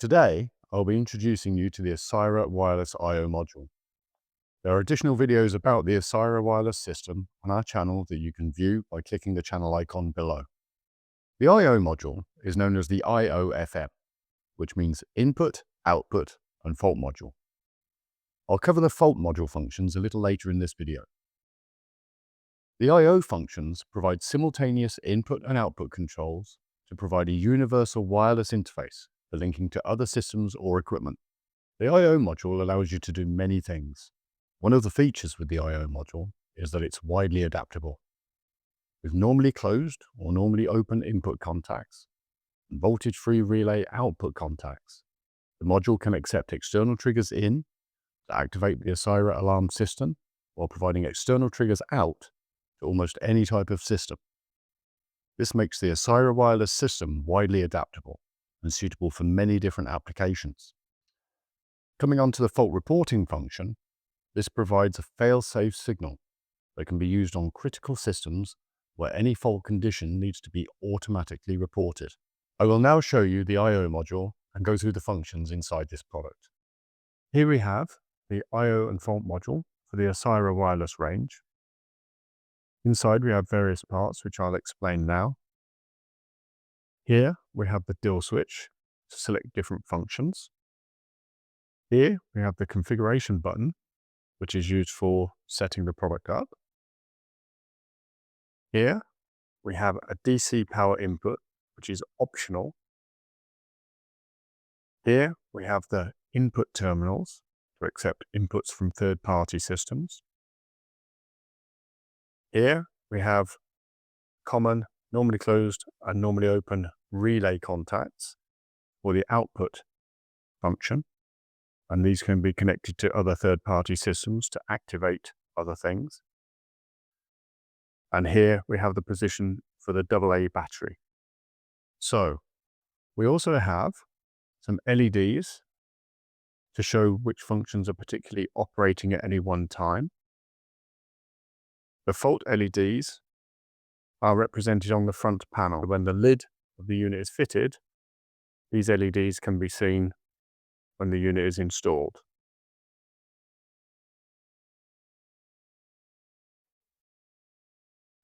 Today, I'll be introducing you to the ASYRA Wireless I/O module. There are additional videos about the ASYRA Wireless System on our channel that you can view by clicking the channel icon below. The I/O module is known as the IOFM, which means Input, Output, and Fault Module. I'll cover the Fault Module functions a little later in this video. The I/O functions provide simultaneous input and output controls to provide a universal wireless interface for linking to other systems or equipment. The I/O module allows you to do many things. One of the features with the I/O module is that it's widely adaptable. With normally closed or normally open input contacts and voltage-free relay output contacts, the module can accept external triggers in to activate the ASYRA alarm system while providing external triggers out to almost any type of system. This makes the ASYRA wireless system widely adaptable and suitable for many different applications. Coming on to the fault reporting function, this provides a fail-safe signal that can be used on critical systems where any fault condition needs to be automatically reported. I will now show you the I/O module and go through the functions inside this product. Here we have the I/O and fault module for the ASYRA wireless range. Inside we have various parts which I'll explain now. Here we have the DIL switch to select different functions. Here we have the configuration button, which is used for setting the product up. Here we have a DC power input, which is optional. Here we have the input terminals to accept inputs from third-party systems. Here we have common, normally closed and normally open relay contacts for the output function. And these can be connected to other third-party systems to activate other things. And here we have the position for the AA battery. So we also have some LEDs to show which functions are particularly operating at any one time. The fault LEDs are represented on the front panel. When the lid of the unit is fitted, these LEDs can be seen when the unit is installed.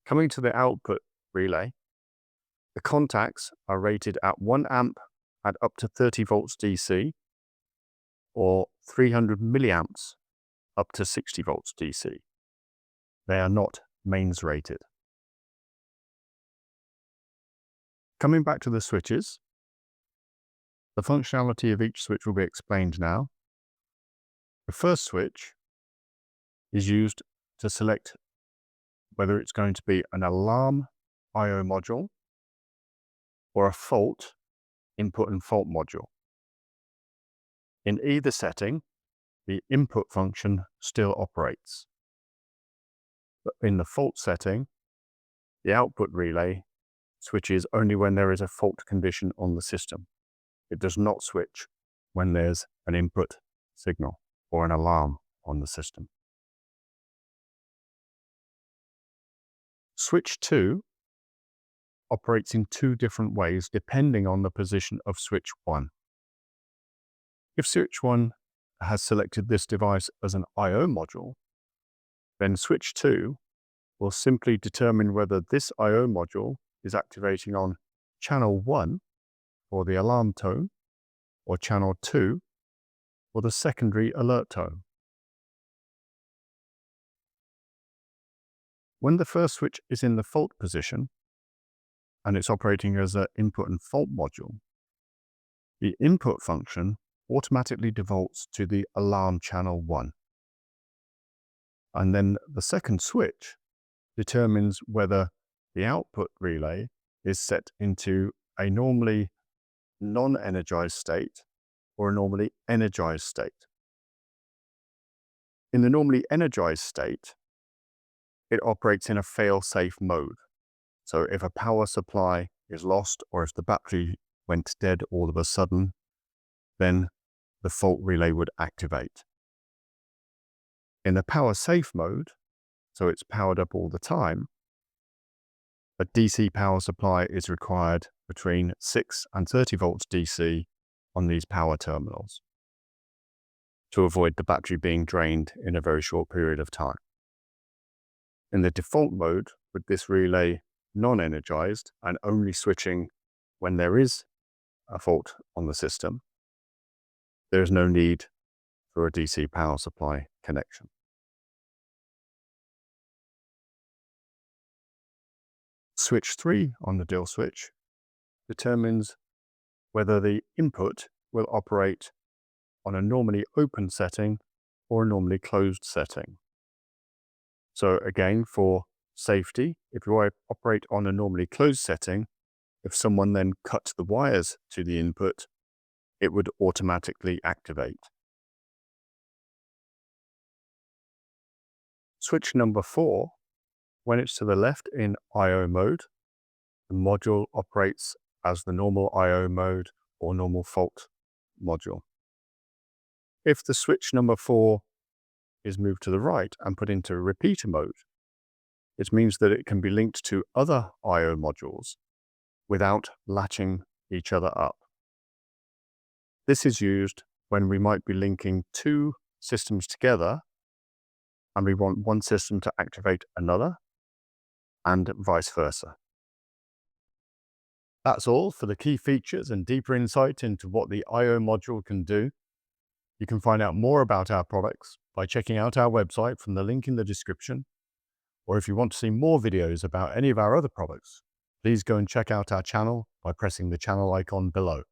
Coming to the output relay, the contacts are rated at 1 amp at up to 30 volts DC or 300 milliamps up to 60 volts DC. They are not mains rated. Coming back to the switches, the functionality of each switch will be explained now. The first switch is used to select whether it's going to be an alarm I/O module or a fault input and fault module. In either setting, the input function still operates. But in the fault setting, the output relay switches only when there is a fault condition on the system. It does not switch when there's an input signal or an alarm on the system. Switch 2 operates in two different ways depending on the position of switch 1. If switch 1 has selected this device as an I/O module, then switch 2 will simply determine whether this I/O module is activating on channel 1 for the alarm tone or channel 2 for the secondary alert tone. When the first switch is in the fault position and it's operating as an input and fault module, the input function automatically defaults to the alarm channel 1. And then the second switch determines whether the output relay is set into a normally non-energized state or a normally energized state. In the normally energized state, it operates in a fail-safe mode. So if a power supply is lost or if the battery went dead all of a sudden, then the fault relay would activate. In the power-safe mode, so it's powered up all the time, a DC power supply is required between 6 and 30 volts DC on these power terminals to avoid the battery being drained in a very short period of time. In the default mode, with this relay non-energized and only switching when there is a fault on the system, there is no need for a DC power supply connection. Switch 3 on the DIL switch determines whether the input will operate on a normally open setting or a normally closed setting. So again, for safety, if you operate on a normally closed setting, if someone then cuts the wires to the input, it would automatically activate. Switch number 4, when it's to the left in IO mode, the module operates as the normal IO mode or normal fault module. If the switch number 4 is moved to the right and put into repeater mode, it means that it can be linked to other IO modules without latching each other up. This is used when we might be linking two systems together and we want one system to activate another and vice versa. That's all for the key features and deeper insight into what the IO module can do. You can find out more about our products by checking out our website from the link in the description. Or if you want to see more videos about any of our other products, please go and check out our channel by pressing the channel icon below.